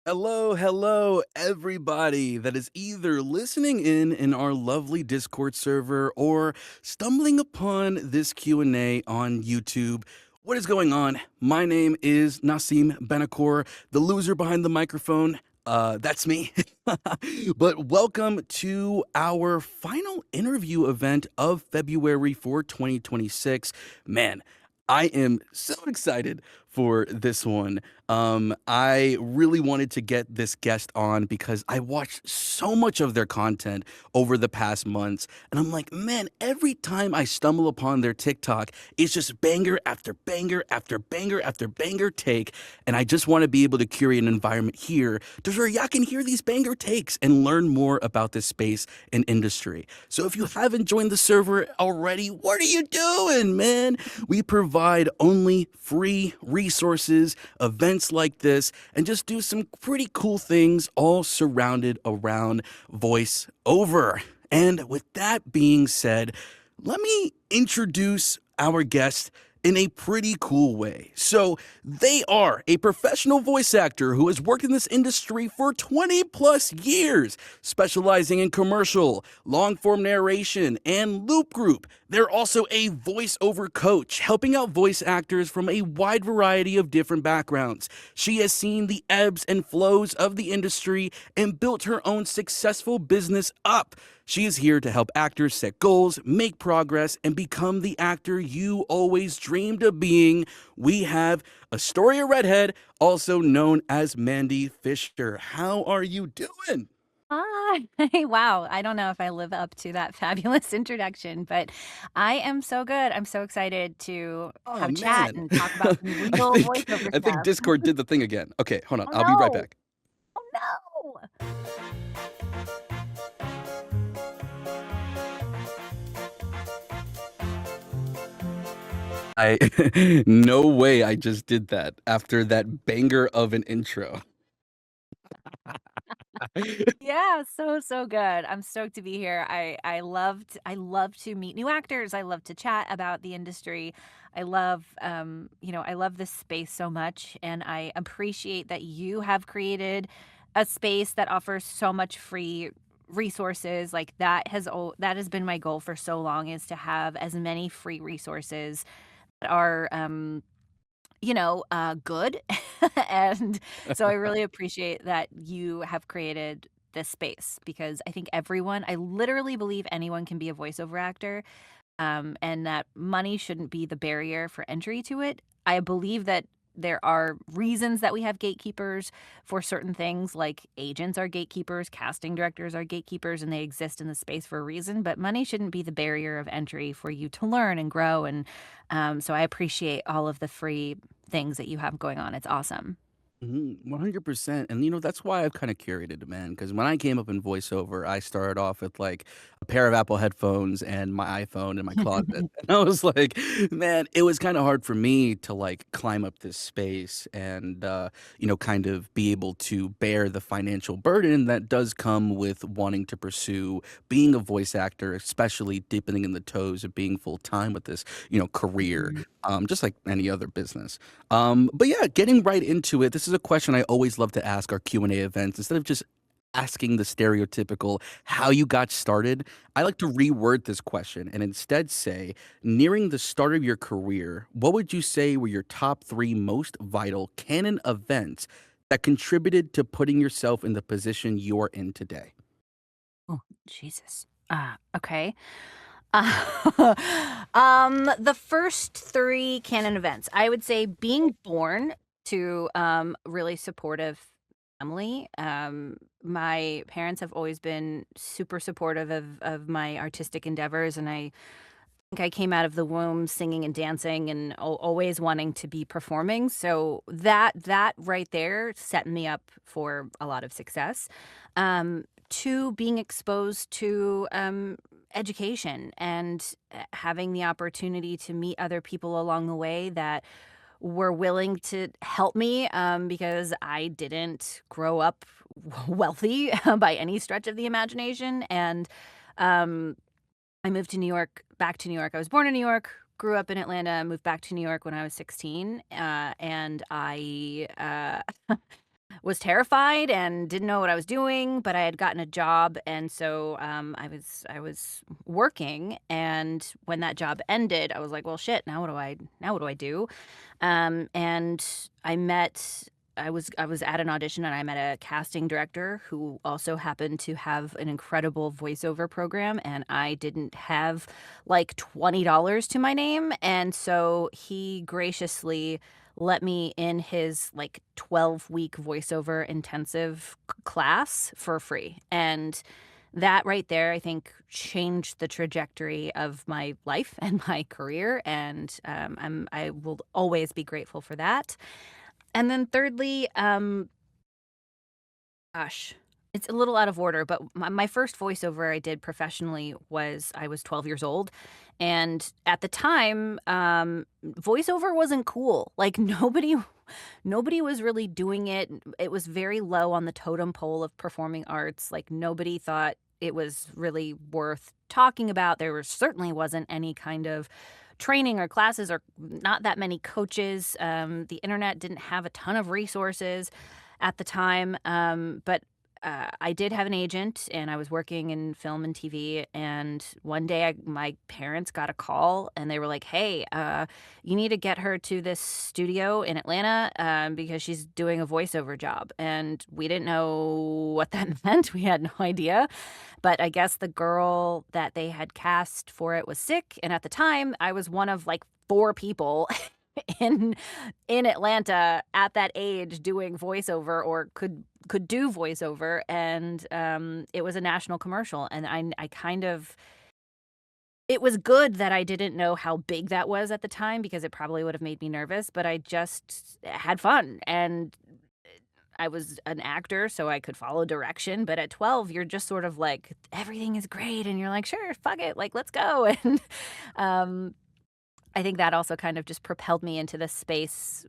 Hello, everybody that is either listening in our lovely Discord server or stumbling upon this Q&A on YouTube. What is going on? My name is Nassim Benakor, the loser behind the microphone. That's me. But welcome to our final interview event of February for 2026. Man, I am so excited for this one. I really wanted to get this guest on because I watched so much of their content over the past months, and I'm like, man, every time I stumble upon their TikTok, it's just banger after banger after banger after banger take, and I just want to be able to curate an environment here to where y'all can hear these banger takes and learn more about this space and industry. So if you haven't joined the server already, what are you doing, man? We provide only free resources, events like this, and just do some pretty cool things all surrounded around voiceover. And with that being said, let me introduce our guest in a pretty cool way. So, they are a professional voice actor who has worked in this industry for 20 plus years, specializing in commercial, long form narration, and loop group. They're also a voiceover coach, helping out voice actors from a wide variety of different backgrounds. She has seen the ebbs and flows of the industry and built her own successful business up. She is here to help actors set goals, make progress, and become the actor you always dreamed of being. We have Astoria Redhead, also known as Mandy Fisher. How are you doing? Hi. Wow. I don't know if I live up to that fabulous introduction, but I am so good. I'm so excited to Oh have a chat man. and talk about some I real think voiceover I think stuff. Discord did the thing again. Okay, hold on. Oh I'll be right no. back. Oh no. I no way I just did that after that banger of an intro. Yeah, so good. I'm stoked to be here. I love to meet new actors. I love to chat about the industry. I love this space so much, and I appreciate that you have created a space that offers so much free resources. Like that has been my goal for so long, is to have as many free resources that are good. And so I really appreciate that you have created this space, because I literally believe anyone can be a voiceover actor, and that money shouldn't be the barrier for entry to it. I believe that there are reasons that we have gatekeepers for certain things, like agents are gatekeepers, casting directors are gatekeepers, and they exist in the space for a reason. But money shouldn't be the barrier of entry for you to learn and grow. And so I appreciate all of the free things that you have going on. It's awesome. 100%. And that's why I've kind of curated it, man. Because when I came up in voiceover, I started off with like a pair of Apple headphones and my iPhone in my closet. And I was like, man, it was kind of hard for me to like climb up this space and, kind of be able to bear the financial burden that does come with wanting to pursue being a voice actor, especially dipping in the toes of being full time with this, career, Mhm. just like any other business. But yeah, getting right into it, this is a question I always love to ask our Q&A events. Instead of just asking the stereotypical how you got started, I like to reword this question and instead say, nearing the start of your career, what would you say were your top three most vital canon events that contributed to putting yourself in the position you're in today? Oh, Jesus. Okay. The first 3 canon events, I would say being born to, really supportive family. My parents have always been super supportive of my artistic endeavors, and I think I came out of the womb singing and dancing and always wanting to be performing, so that right there set me up for a lot of success. 2, being exposed to, education and, having the opportunity to meet other people along the way that were willing to help me, because I didn't grow up wealthy by any stretch of the imagination, and, um I moved to New York back to New York. I was born in New York, grew up in Atlanta, moved back to New York when I was 16, and was terrified and didn't know what I was doing, but I had gotten a job, and so, I was working, and when that job ended, I was like, "Well, shit, now what do I do?" And I was at an audition, and I met a casting director who also happened to have an incredible voiceover program, and I didn't have, like, $20 to my name, and so he graciously let me in his, like, 12-week voiceover intensive class for free, and that right there, I think, changed the trajectory of my life and my career, and, I will always be grateful for that. And then thirdly, gosh, it's a little out of order, but my first voiceover I did professionally was I was 12 years old, and at the time, voiceover wasn't cool. Like, nobody was really doing it. It was very low on the totem pole of performing arts. Like, nobody thought it was really worth talking about. Certainly wasn't any kind of training or classes, or not that many coaches. The internet didn't have a ton of resources at the time. But I did have an agent, and I was working in film and TV. And one day, my parents got a call, and they were like, "Hey, you need to get her to this studio in Atlanta, because she's doing a voiceover job." And we didn't know what that meant. We had no idea. But I guess the girl that they had cast for it was sick. And at the time, I was one of like four people in Atlanta at that age doing voiceover, or could do voiceover. And it was a national commercial, and I kind of, it was good that I didn't know how big that was at the time, because it probably would have made me nervous, but I just had fun. And I was an actor, so I could follow direction. But at 12, you're just sort of like, everything is great, and you're like, "Sure, fuck it, like, let's go." And um I think that also kind of just propelled me into the space,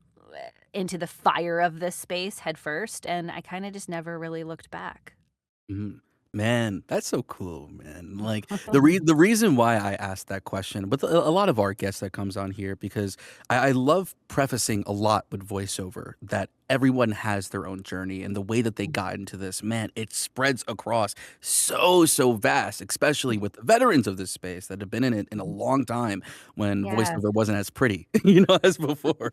into the fire of this space head first, and I kinda just never really looked back. Mhm. Man, that's so cool, man. Like, the reason why I asked that question with a lot of our guests that comes on here, because I love prefacing a lot with voiceover that everyone has their own journey, and the way that they got into this, man, it spreads across so vast, especially with the veterans of this space that have been in it in a long time when Yes. voiceover wasn't as pretty, as before.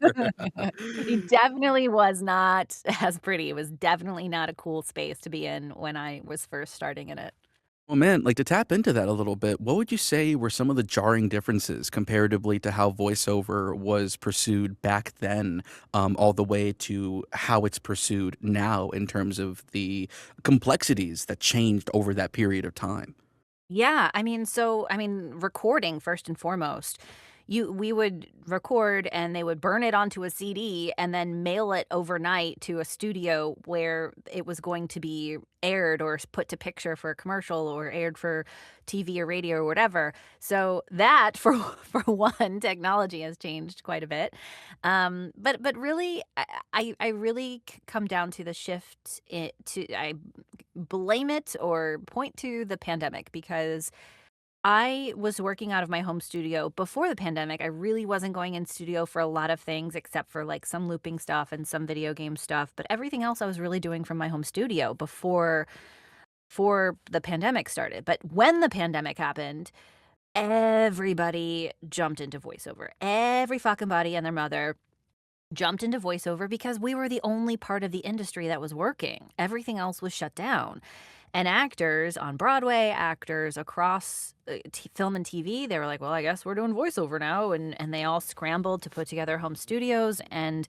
It definitely was not as pretty. It was definitely not a cool space to be in when I was first starting in it. Well, man, like, to tap into that a little bit, what would you say were some of the jarring differences comparatively to how voiceover was pursued back then, all the way to how it's pursued now in terms of the complexities that changed over that period of time? Yeah, recording first and foremost. We would record, and they would burn it onto a CD and then mail it overnight to a studio where it was going to be aired or put to picture for a commercial, or aired for TV or radio or whatever. So that, for for one, technology has changed quite a bit. But really, I really come down to the shift. I blame it or point to the pandemic, because I was working out of my home studio before the pandemic. I really wasn't going in studio for a lot of things, except for like some looping stuff and some video game stuff, but everything else I was really doing from my home studio before the pandemic started. But when the pandemic happened, everybody jumped into voiceover. Every fucking body and their mother jumped into voiceover, because we were the only part of the industry that was working. Everything else was shut down. And actors on Broadway, actors across film and TV, they were like, "Well, I guess we're doing voiceover now." And they all scrambled to put together home studios. And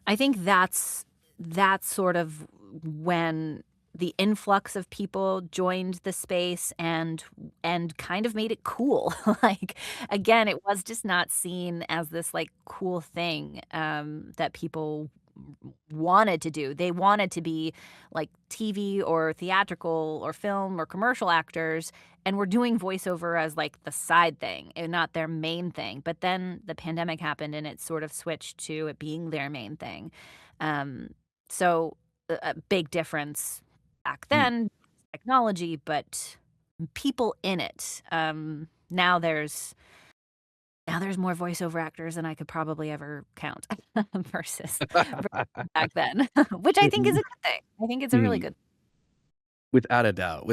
I think that's sort of when the influx of people joined the space, and kind of made it cool. Like, again, it was just not seen as this like cool thing, that people wanted to do. They wanted to be like TV or theatrical or film or commercial actors, and were doing voiceover as like the side thing and not their main thing. But then the pandemic happened, and it sort of switched to it being their main thing. Um, so a big difference back Mm. then, technology, but people in it. Now there's Now there's more voiceover actors than I could probably ever count versus back then, which I think is a good thing. I think it's a really Mhm. good. Without a doubt,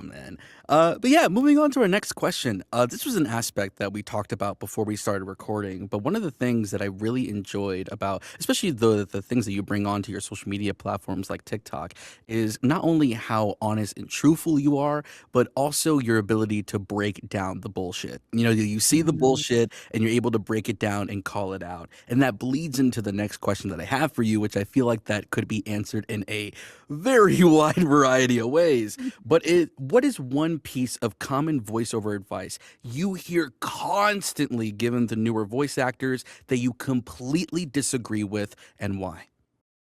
man. But yeah, moving on to our next question. This was an aspect that we talked about before we started recording, but one of the things that I really enjoyed about, especially the things that you bring onto your social media platforms like TikTok, is not only how honest and truthful you are, but also your ability to break down the bullshit. You know, you see the Mhm. bullshit and you're able to break it down and call it out, and that bleeds into the next question that I have for you, which I feel like that could be answered in a very wide variety of ways. But what is one piece of common voiceover advice you hear constantly given to newer voice actors that you completely disagree with, and why?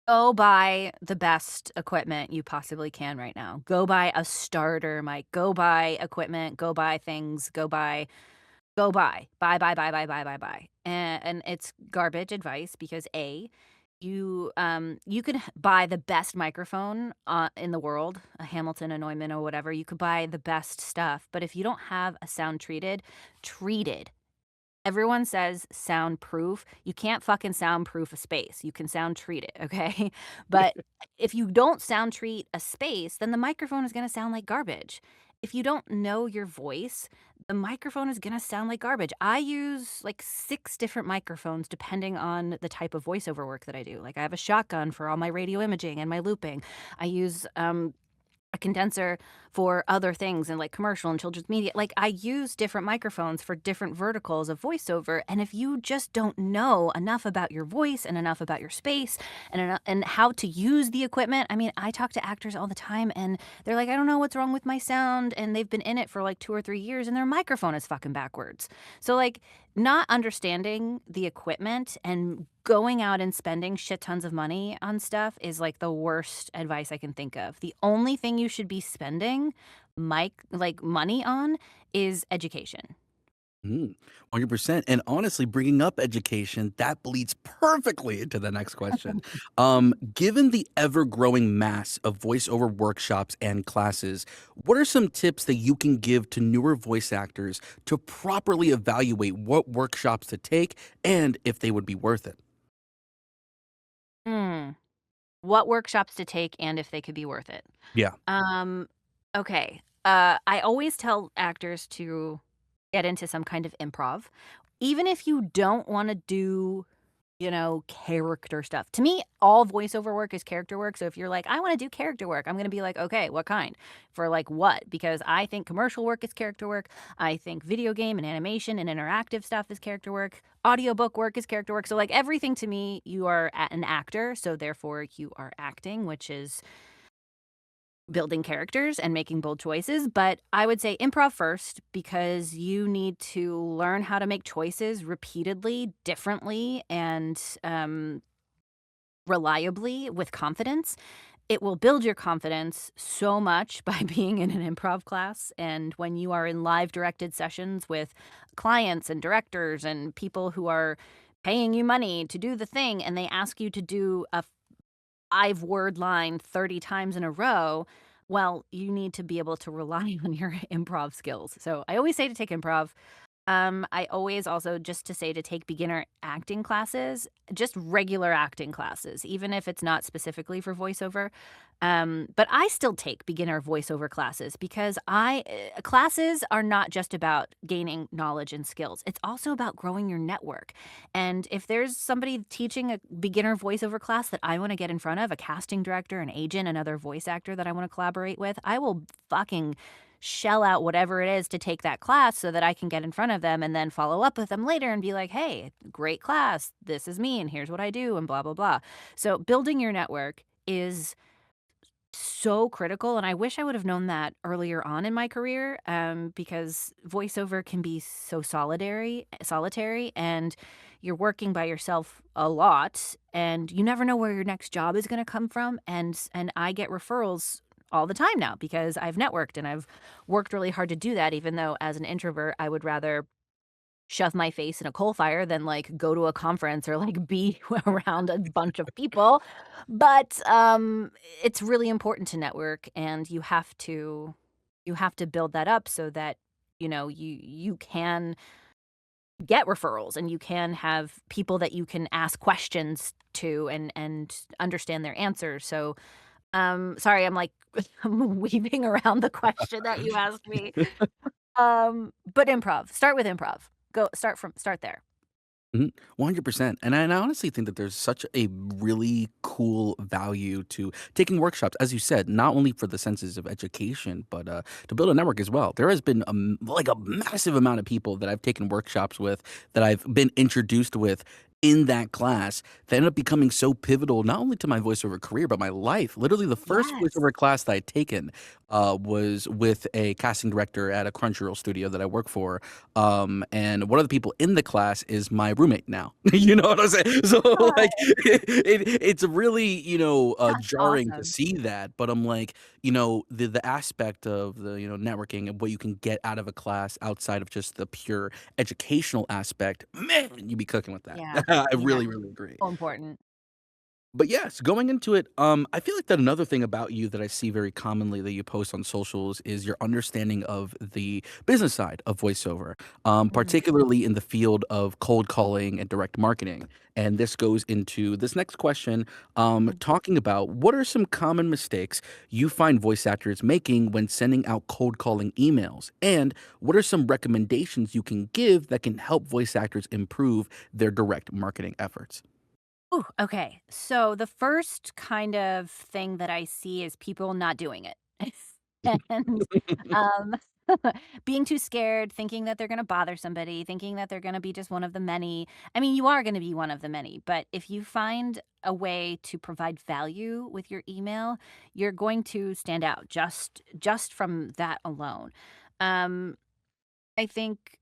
Go buy the best equipment you possibly can right now. Go buy a starter mic. Go buy equipment. Go buy things. Buy. And it's garbage advice because A, you could buy the best microphone in the world, a Hamilton, a Neumann, or whatever. You could buy the best stuff, but if you don't have a treated. Everyone says soundproof. You can't fucking soundproof a space. You can sound treat it, okay? But if you don't sound treat a space, then the microphone is gonna sound like garbage. If you don't know your voice, the microphone is gonna sound like garbage. I use like 6 different microphones depending on the type of voiceover work that I do. Like I have a shotgun for all my radio imaging and my looping. I use a condenser for other things and like commercial and children's media. Like I use different microphones for different verticals of voiceover. And if you just don't know enough about your voice and enough about your space and how to use the equipment, I mean, I talk to actors all the time and they're like, I don't know what's wrong with my sound. And they've been in it for like 2 or 3 years and their microphone is fucking backwards. So like not understanding the equipment and going out and spending shit tons of money on stuff is like the worst advice I can think of. The only thing you should be spending money on is education. Mm, 100%. And honestly, bringing up education, that bleeds perfectly into the next question. Given the ever growing mass of voiceover workshops and classes, what are some tips that you can give to newer voice actors to properly evaluate what workshops to take and if they would be worth it? Hmm. What workshops to take and if they could be worth it. Yeah. Um, okay. I always tell actors to get into some kind of improv, even if you don't want to do, character stuff. To me, all voiceover work is character work. So if you're like, I want to do character work, I'm going to be like, okay, what kind? For like what? Because I think commercial work is character work. I think video game and animation and interactive stuff is character work. Audiobook work is character work. So like everything to me, you are an actor. So therefore you are acting, which is building characters and making bold choices, but I would say improv first because you need to learn how to make choices repeatedly, differently, and reliably with confidence. It will build your confidence so much by being in an improv class. And when you are in live directed sessions with clients and directors and people who are paying you money to do the thing, and they ask you to do a 5-word line 30 times in a row, well, you need to be able to rely on your improv skills. So I always say to take improv. I always also just to say to take beginner acting classes, just regular acting classes, even if it's not specifically for voiceover. But I still take beginner voiceover classes because classes are not just about gaining knowledge and skills. It's also about growing your network. And if there's somebody teaching a beginner voiceover class that I want to get in front of, a casting director, an agent, another voice actor that I want to collaborate with, I will fucking shell out whatever it is to take that class so that I can get in front of them and then follow up with them later and be like, hey, great class. This is me and here's what I do and blah, blah, blah. So building your network is so critical. And I wish I would have known that earlier on in my career because voiceover can be so solitary, and you're working by yourself a lot and you never know where your next job is going to come from. And I get referrals all the time now because I've networked and I've worked really hard to do that, even though as an introvert, I would rather shove my face in a coal fire than like go to a conference or like be around a bunch of people. But it's really important to network and you have to build that up so that you can get referrals, and you can have people that you can ask questions to and understand their answers. So, sorry, I'm like I'm weaving around the question that you asked me. But improv. Start with improv. Start there. Mhm. 100%. And I honestly think that there's such a really cool value to taking workshops, as you said, not only for the senses of education, but to build a network as well. There has been like a massive amount of people that I've taken workshops with, that I've been introduced with in that class, that ended up becoming so pivotal, not only to my voiceover career, but my life. Literally, the first Yes. voiceover class that I'd taken was with a casting director at a Crunchyroll studio that I work for, and one of the people in the class is my roommate now. You know what I'm saying? So like, it's really, That's jarring to awesome. see that, but I'm like, the aspect of the, networking and what you can get out of a class outside of just the pure educational aspect, man, you be cooking with that. Yeah. I Yeah. really, really agree. So important. But yes, going into it, I feel like that another thing about you that I see very commonly that you post on socials is your understanding of the business side of voiceover, Mm. particularly in the field of cold calling and direct marketing. And this goes into this next question, Mhm. talking about what are some common mistakes you find voice actors making when sending out cold calling emails? And what are some recommendations you can give that can help voice actors improve their direct marketing efforts? Ooh, okay. So the first kind of thing that I see is people not doing it. And, um, being too scared, thinking that they're gonna bother somebody, thinking that they're gonna be just one of the many. I mean, you are gonna be one of the many, but if you find a way to provide value with your email, you're going to stand out just from that alone. Um, I think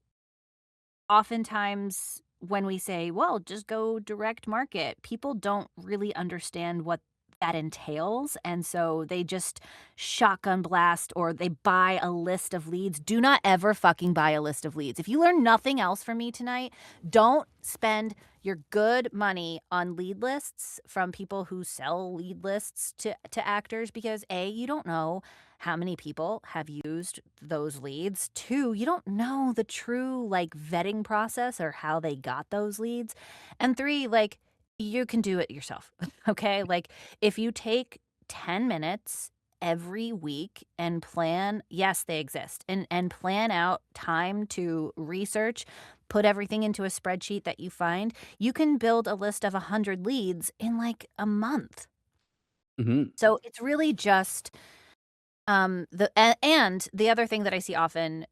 oftentimes when we say, well, just go direct market, people don't really understand what that entails. And so they just shotgun blast or they buy a list of leads. Do not ever fucking buy a list of leads. If you learn nothing else from me tonight, don't spend your good money on lead lists from people who sell lead lists to actors, because A, you don't know how many people have used those leads. Two, you don't know the true like vetting process or how they got those leads. And three, like you can do it yourself. Okay? Like if you take 10 minutes every week and plan, yes, they exist. And plan out time to research, put everything into a spreadsheet that you find, you can build a list of 100 leads in like a month. Mhm. So it's really just and the other thing that I see often,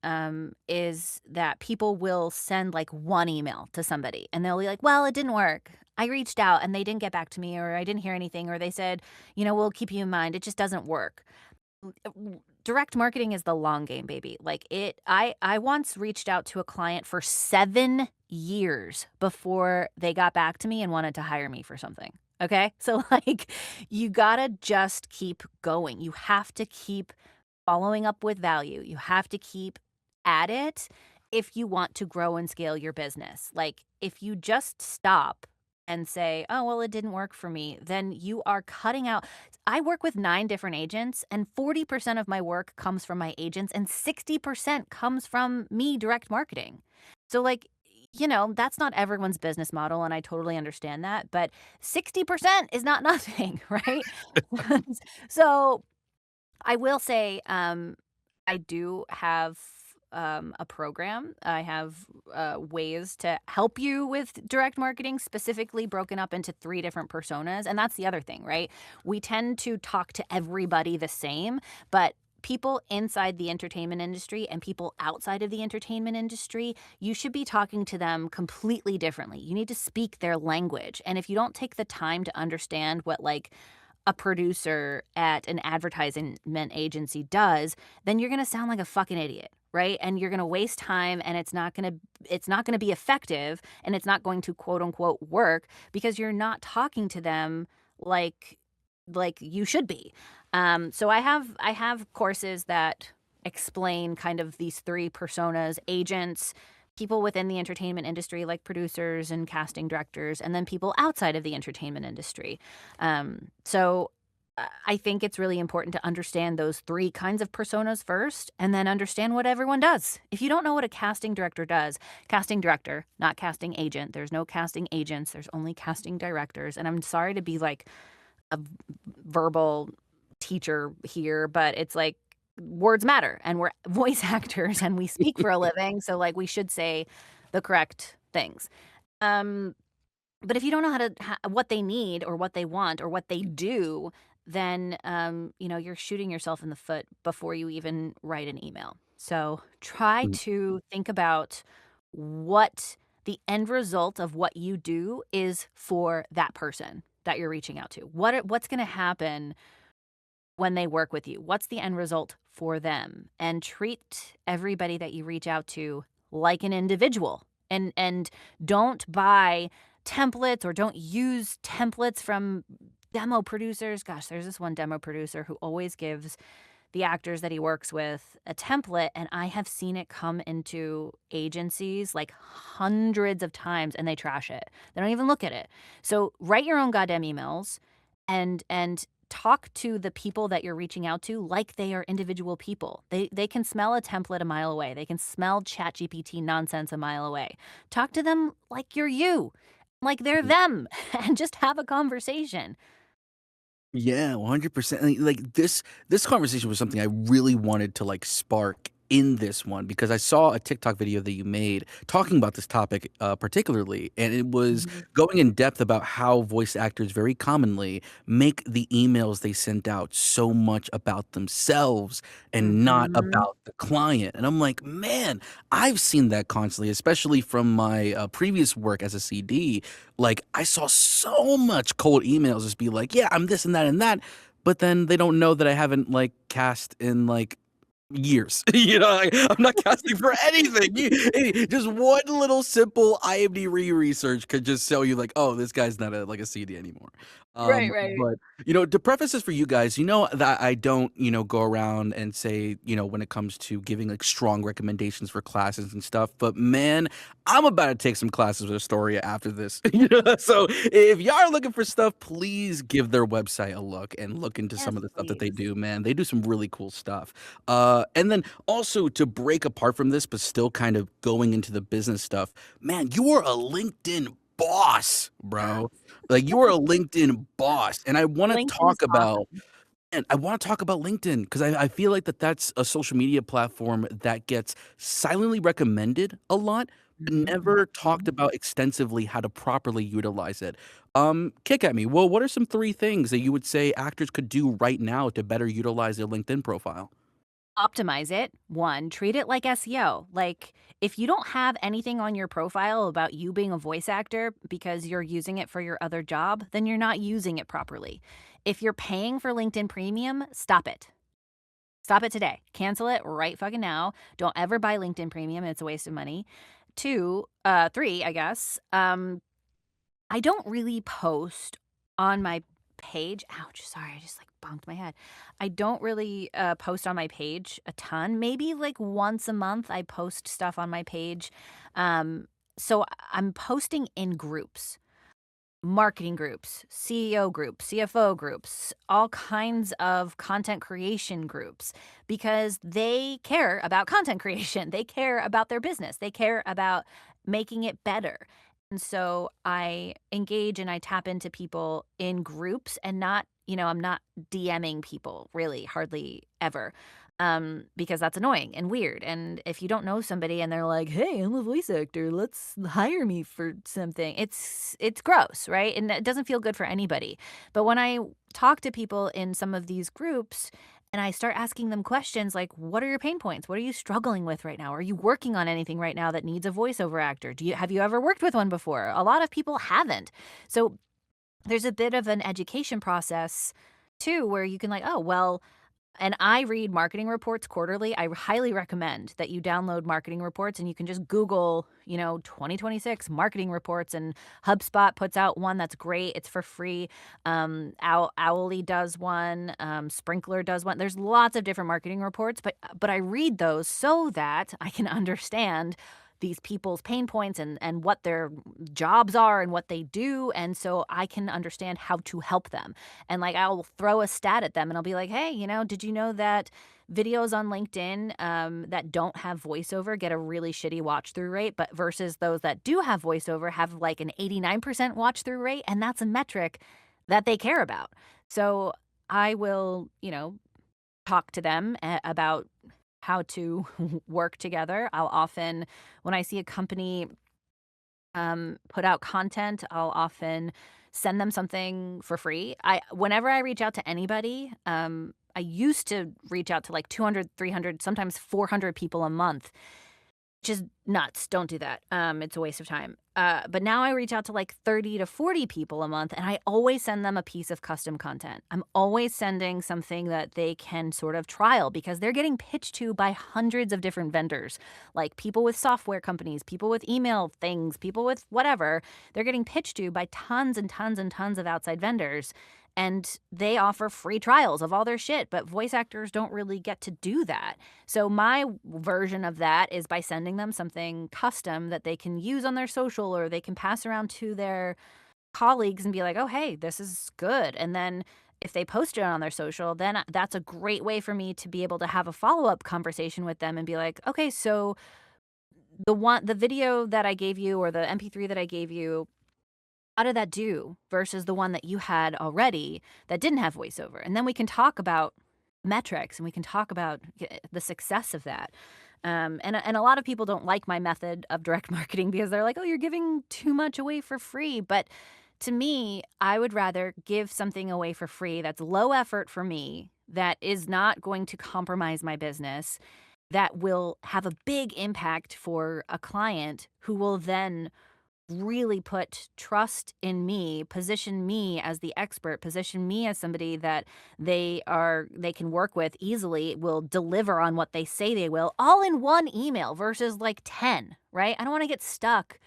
is that people will send, like, one email to somebody, and they'll be like, "Well, it didn't work. I reached out, and they didn't get back to me," or, "I didn't hear anything," or they said, "We'll keep you in mind. It just doesn't work." Direct marketing is the long game, baby. Like, I once reached out to a client for 7 years before they got back to me and wanted to hire me for something, okay? So, like, you gotta just keep going. You have to keep following up with value. You have to keep at it if you want to grow and scale your business. Like, if you just stop and say, "Oh, well, it didn't work for me," then you are cutting out. I work with 9 different agents, and 40% of my work comes from my agents, and 60% comes from me direct marketing. So, like, that's not everyone's business model, and I totally understand that, but 60% is not nothing, right? So I will say, I do have, a program. I have, ways to help you with direct marketing, specifically broken up into 3 different personas, and that's the other thing, right? We tend to talk to everybody the same, but people inside the entertainment industry and people outside of the entertainment industry, you should be talking to them completely differently. You need to speak their language, and if you don't take the time to understand what, like, a producer at an advertisement agency does, then you're gonna sound like a fucking idiot, right? And you're gonna waste time, and it's not gonna be effective, and it's not going to quote unquote work because you're not talking to them like you should be. So I have courses that explain kind of these 3 personas: agents, people within the entertainment industry like producers and casting directors, and then people outside of the entertainment industry. So I think it's really important to understand those 3 kinds of personas first, and then understand what everyone does. If you don't know what a casting director does, casting director, not casting agent. There's no casting agents, there's only casting directors, and I'm sorry to be like a verbal teacher here, but it's like words matter, and we're voice actors, and we speak for a living, so, like, we should say the correct things. Um, but if you don't know what they need or what they want or what they do, then, you're shooting yourself in the foot before you even write an email. So try Mm. to think about what the end result of what you do is for that person that you're reaching out to. What's gonna happen when they work with you? What's the end result for them? And treat everybody that you reach out to like an individual. And don't buy templates or don't use templates from demo producers. Gosh, there's this one demo producer who always gives the actors that he works with a template, and I have seen it come into agencies like hundreds of times, and they trash it. They don't even look at it. So write your own goddamn emails and talk to the people that you're reaching out to like they are individual people. They can smell a template a mile away. They can smell ChatGPT nonsense a mile away. Talk to them like you're you, like they're them, and just have a conversation. Yeah, 100%. Like this conversation was something I really wanted to like spark in this one because I saw a TikTok video that you made talking about this topic particularly, and it was Mhm. going in depth about how voice actors very commonly make the emails they sent out so much about themselves and not Mhm. about the client. And I'm like, man, I've seen that constantly, especially from my previous work as a CD. Like, I saw so much cold emails just be like, "Yeah, I'm this and that," but then they don't know that I haven't, like, cast in, like, years. Like, I'm not casting for anything. Just one little simple IMDb research could just tell you, like, "Oh, this guy's not a CD anymore." Right, right. But, to preface this for you guys, you know that I don't, go around and say, when it comes to giving, like, strong recommendations for classes and stuff, but man, I'm about to take some classes with Astoria after this. So if y'all are looking for stuff, please give their website a look and look into some Yes, of the stuff that they please. do, man. They do some really cool stuff. And then also to break apart from this, but still kind of going into the business stuff, man, you are a LinkedIn boss, bro. Like you are a LinkedIn boss. And LinkedIn is awesome. I want to talk about LinkedIn because I feel like that's a social media platform that gets silently recommended a lot, but Mhm, never talked mhm. about extensively how to properly utilize it. Kick at me. Well, what are some 3 things that you would say actors could do right now to better utilize their LinkedIn profile? Optimize it, 1, treat it like SEO. Like, if you don't have anything on your profile about you being a voice actor because you're using it for your other job, then you're not using it properly. If you're paying for LinkedIn Premium, stop it. Stop it today. Cancel it right fucking now. Don't ever buy LinkedIn Premium, it's a waste of money. 3, I guess, I don't really post on my page. Ouch, sorry, I just, like, bonked my head. I don't really, post on my page a ton. Maybe, like, once a month, I post stuff on my page. So I'm posting in groups, marketing groups, CEO groups, CFO groups, all kinds of content creation groups because they care about content creation. They care about their business. They care about making it better. And so I engage and I tap into people in groups and not, I'm not DMing people really hardly ever. Because that's annoying and weird. And if you don't know somebody and they're like, "Hey, I'm a voice actor. Let's hire me for something." It's gross, right? And it doesn't feel good for anybody. But when I talk to people in some of these groups and I start asking them questions like, "What are your pain points? What are you struggling with right now? Are you working on anything right now that needs a voiceover actor? Have you ever worked with one before?" A lot of people haven't. So there's a bit of an education process too where you can like, "Oh, well, and I read marketing reports quarterly. I highly recommend that you download marketing reports and you can just Google, 2026 marketing reports, and HubSpot puts out one that's great. It's for free. Owly does one. Sprinkler does one. There's lots of different marketing reports, but I read those so that I can understand these people's pain points and what their jobs are and what they do, and so I can understand how to help them. And, like, I'll throw a stat at them, and I'll be like, "Hey, did you know that videos on LinkedIn, that don't have voiceover get a really shitty watch through rate, but versus those that do have voiceover have, like, an 89% watch through rate," and that's a metric that they care about. So I will, talk to them about how to work together. I'll often, when I see a company put out content, I'll often send them something for free. Whenever I reach out to anybody, I used to reach out to like 200, 300, sometimes 400 people a month, which is nuts. Don't do that. It's a waste of time. But now I reach out to like 30 to 40 people a month, and I always send them a piece of custom content. I'm always sending something that they can sort of trial because they're getting pitched to by hundreds of different vendors, like people with software companies, people with email things, people with whatever. They're getting pitched to by tons and tons and tons of outside vendors. And they offer free trials of all their shit, but voice actors don't really get to do that. So my version of that is by sending them something custom that they can use on their social or they can pass around to their colleagues and be like, "Oh, hey, this is good." And then if they post it on their social, then that's a great way for me to be able to have a follow-up conversation with them and be like, "Okay, so the video that I gave you or the MP3 that I gave you, how did that do versus the one that you had already that didn't have voiceover?" And then we can talk about metrics and we can talk about the success of that. And a lot of people don't like my method of direct marketing because they're like, "Oh, you're giving too much away for free." But to me, I would rather give something away for free that's low effort for me, that is not going to compromise my business, that will have a big impact for a client who will then really put trust in me, position me as the expert, position me as somebody that they can work with easily, will deliver on what they say they will, all in one email versus like 10, right? I don't want to get stuck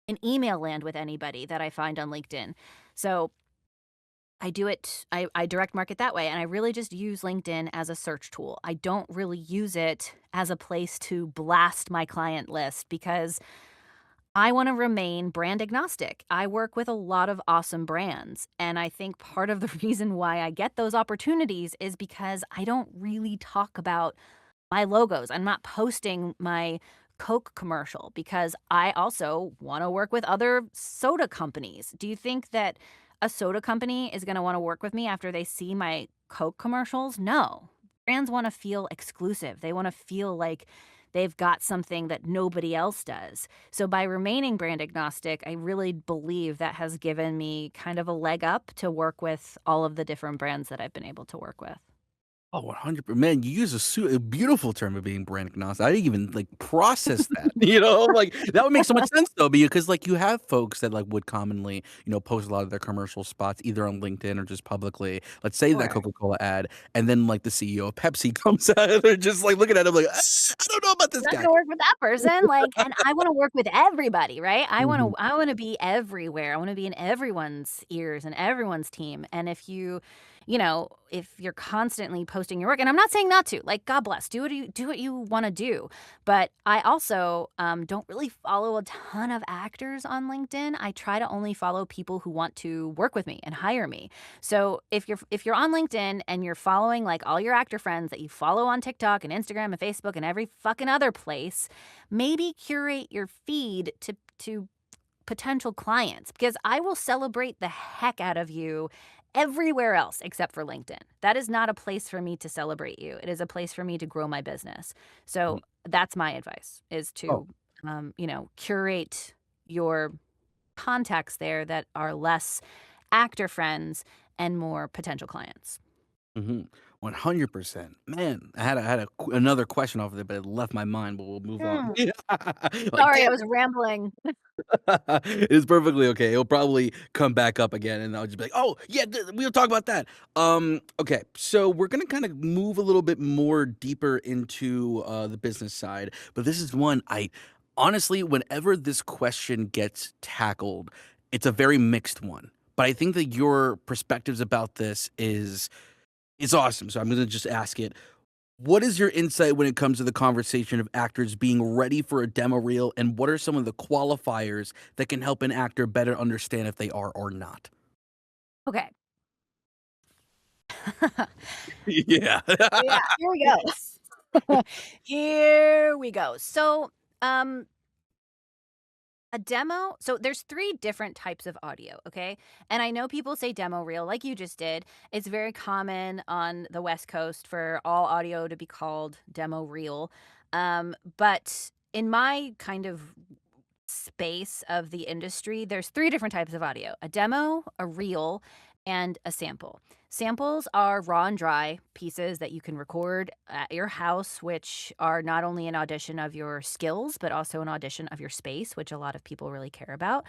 in email land with anybody that I find on LinkedIn. So I direct market that way, and I really just use LinkedIn as a search tool. I don't really use it as a place to blast my client list because I want to remain brand agnostic. I work with a lot of awesome brands. And I think part of the reason why I get those opportunities is because I don't really talk about my logos. I'm not posting my Coke commercial because I also want to work with other soda companies. Do you think that a soda company is going to want to work with me after they see my Coke commercials? No. Brands want to feel exclusive. They want to feel like they've got something that nobody else does. So by remaining brand agnostic, I really believe that has given me kind of a leg up to work with all of the different brands that I've been able to work with. Oh, 100%. Man, you use a beautiful term of being brand agnostic. I didn't even, like, process that, Like, that would make so much sense, though, because, like, you have folks that, like, would commonly, post a lot of their commercial spots either on LinkedIn or just publicly. Let's say that Sure. Coca-Cola ad, and then, like, the CEO of Pepsi comes out, and they're just, like, looking at him like, "Ah, I don't know about this Not guy." gonna work with that person, like, and I wanna work with everybody, right? Mhm. I wanna be everywhere. I wanna be in everyone's ears and everyone's team, and if you're constantly posting your work, and I'm not saying not to, like, God bless, do what you wanna do, but I also, don't really follow a ton of actors on LinkedIn. I try to only follow people who want to work with me and hire me. So if you're on LinkedIn and you're following like all your actor friends that you follow on TikTok and Instagram and Facebook and every fucking other place, maybe curate your feed to potential clients because I will celebrate the heck out of you everywhere else except for LinkedIn. That is not a place for me to celebrate you. It is a place for me to grow my business. Mhm. So that's my advice is Oh. to curate your contacts there that are less actor friends and more potential clients. Mhm. 100%. Man, I had another question off of it, but it left my mind, but we'll move on. Mm, Like, sorry, I damn was rambling. it's perfectly okay. It'll probably come back up again, and I'll just be like, "Oh, yeah, we'll talk about that." Okay, so we're gonna kind of move a little bit more deeper into the business side, but this is one I honestly, whenever this question gets tackled, it's a very mixed one. But I think that your perspectives about this is awesome. So I'm gonna just ask it. What is your insight when it comes to the conversation of actors being ready for a demo reel, and what are some of the qualifiers that can help an actor better understand if they are or not? Okay. Yeah. Yeah, here we go. Here we go. So, um, a demo, so there's 3 different types of audio, okay? And I know people say demo reel like you just did. It's very common on the West Coast for all audio to be called demo reel. But in my kind of space of the industry, there's 3 different types of audio: a demo, a reel, and a sample. Samples are raw and dry pieces that you can record at your house, which are not only an audition of your skills, but also an audition of your space, which a lot of people really care about.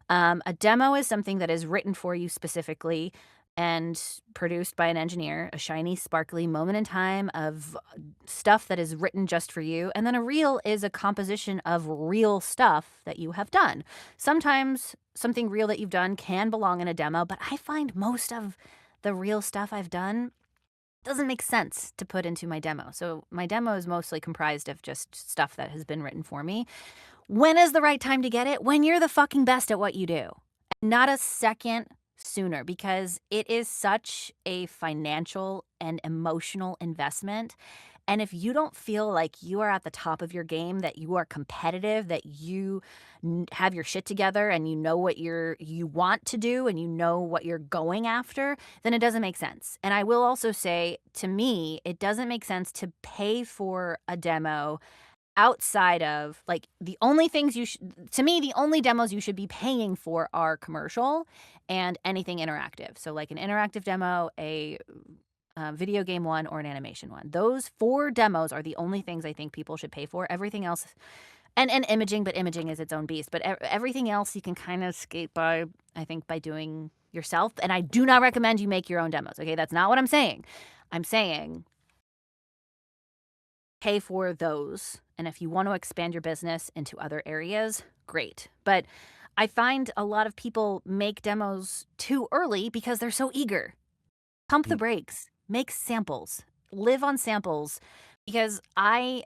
A demo is something that is written for you specifically and produced by an engineer, a shiny, sparkly moment in time of stuff that is written just for you. And then a reel is a composition of real stuff that you have done. Sometimes something real that you've done can belong in a demo, but I find most of the real stuff I've done doesn't make sense to put into my demo. So my demo is mostly comprised of just stuff that has been written for me. When is the right time to get it? When you're the fucking best at what you do. Not a second sooner, because it is such a financial and emotional investment. And if you don't feel like you are at the top of your game, that you are competitive, that you have your shit together and you know what you want to do and you know what you're going after, then it doesn't make sense. And I will also say, to me, it doesn't make sense to pay for a demo outside of, like, the only things to me, the only demos you should be paying for are commercial and anything interactive. So like an interactive demo, a video game one, or an animation one. Those 4 demos are the only things I think people should pay for. Everything else, and imaging, but imaging is its own beast. But everything else you can kind of skate by, I think, by doing yourself. And I do not recommend you make your own demos. Okay, that's not what I'm saying. I'm saying pay for those. And if you want to expand your business into other areas, great. But I find a lot of people make demos too early because they're so eager. Pump the brakes. Make samples. Live on samples, because I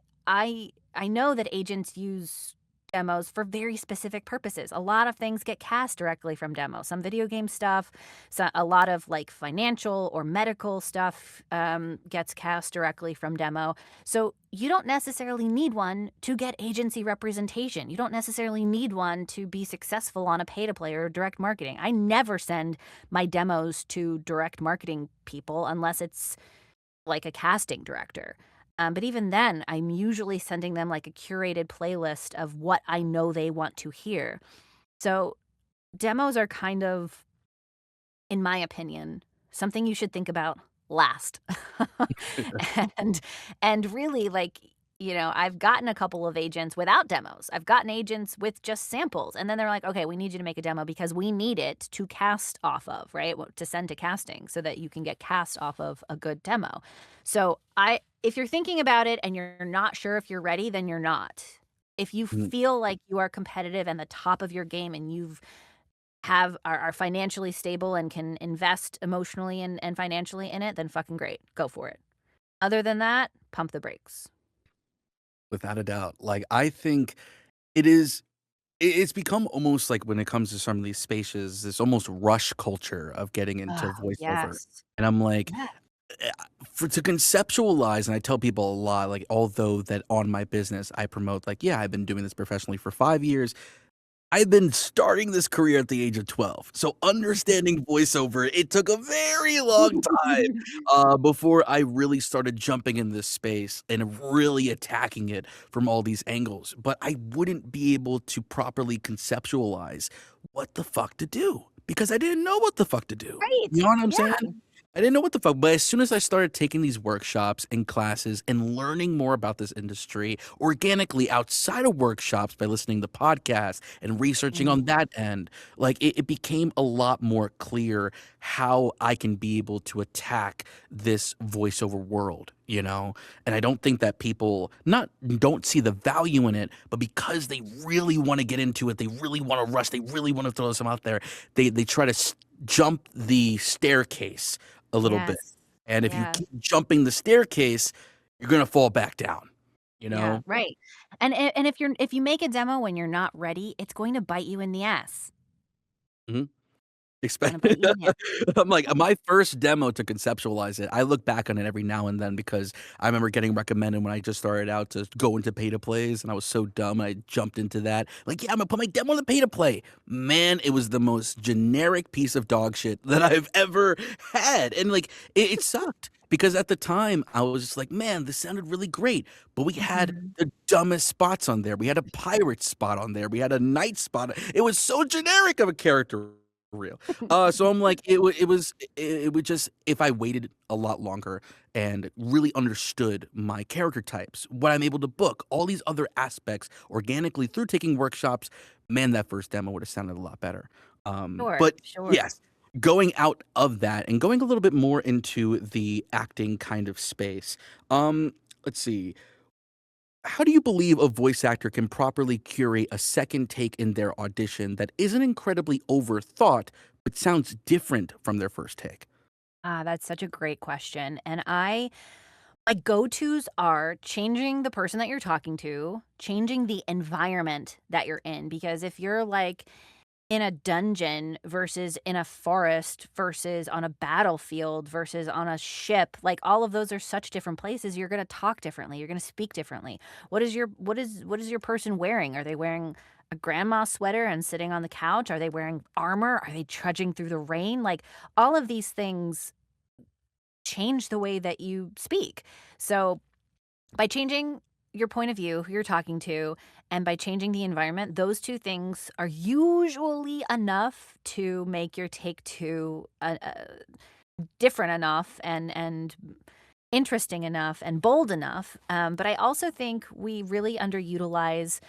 know that agents use demos for very specific purposes. A lot of things get cast directly from demos. Some video game stuff, so a lot of like financial or medical stuff gets cast directly from demo. So you don't necessarily need one to get agency representation. You don't necessarily need one to be successful on a pay-to-play or direct marketing. I never send my demos to direct marketing people unless it's like a casting director. But even then, I'm usually sending them like a curated playlist of what I know they want to hear. So demos are kind of, in my opinion, something you should think about last. and and really, like, I've gotten a couple of agents without demos. I've gotten agents with just samples, and then they're like, "Okay, we need you to make a demo because we need it to cast off of, right? To send to casting so that you can get cast off of a good demo." So, if you're thinking about it and you're not sure if you're ready, then you're not. If you Mhm. feel like you are competitive and the top of your game, and are financially stable and can invest emotionally and financially in it, then fucking great. Go for it. Other than that, pump the brakes. Without a doubt. Like, I think it is it's become almost like when it comes to some of these spaces, this almost rush culture of getting into Oh, voiceover. yes. And I'm like, Yeah. eh, for to conceptualize, and I tell people a lot, like, although that on my business, I promote, like, yeah, I've been doing this professionally for 5 years. I've been starting this career at the age of 12. So understanding voiceover, it took a very long time before I really started jumping in this space and really attacking it from all these angles. But I wouldn't be able to properly conceptualize what the fuck to do because I didn't know what the fuck to do. You Right. know what I'm saying? Yeah. I didn't know what the fuck, but as soon as I started taking these workshops and classes and learning more about this industry organically outside of workshops by listening to podcasts and researching Mm. on that end, like it became a lot more clear how I can be able to attack this voiceover world, you know? And I don't think that people not don't see the value in it, but because they really want to get into it, they really want to rush, they really want to throw some out there, they try to jump the staircase a little bit. Yes. And if you Yeah. keep jumping the staircase, you're gonna fall back down, you Yeah, know? right. And if you make a demo when you're not ready, it's going to bite you in the ass. Mhm. Gonna Expect bite you in the ass. I'm like, my first demo to conceptualize it, I look back on it every now and then because I remember getting recommended when I just started out to go into pay to plays, and I was so dumb, I jumped into that. Like, "Yeah, I'm gonna put my demo in the pay to play." Man, it was the most generic piece of dog shit that I've ever had, and, like, it sucked because at the time, I was just like, "Man, this sounded really great," but we had Mhm. the dumbest spots on there. We had a pirate spot on there. We had a knight spot. It was so generic of a character real. So I'm like, it would just if I waited a lot longer and really understood my character types, what I'm able to book, all these other aspects organically through taking workshops, man, that first demo would have sounded a lot better. Sure, But sure. yes, going out of that and going a little bit more into the acting kind of space. Let's see. How do you believe a voice actor can properly curate a second take in their audition that isn't incredibly overthought, but sounds different from their first take? Ah, that's such a great question, and my go-tos are changing the person that you're talking to, changing the environment that you're in, because if you're, like, in a dungeon versus in a forest versus on a battlefield versus on a ship, like, all of those are such different places, you're gonna talk differently, you're gonna speak differently. What is your person wearing? Are they wearing a grandma sweater and sitting on the couch? Are they wearing armor? Are they trudging through the rain? Like, all of these things change the way that you speak. So, by changing your point of view, who you're talking to, and by changing the environment, those 2 things are usually enough to make your take 2, different enough and interesting enough and bold enough, but I also think we really underutilize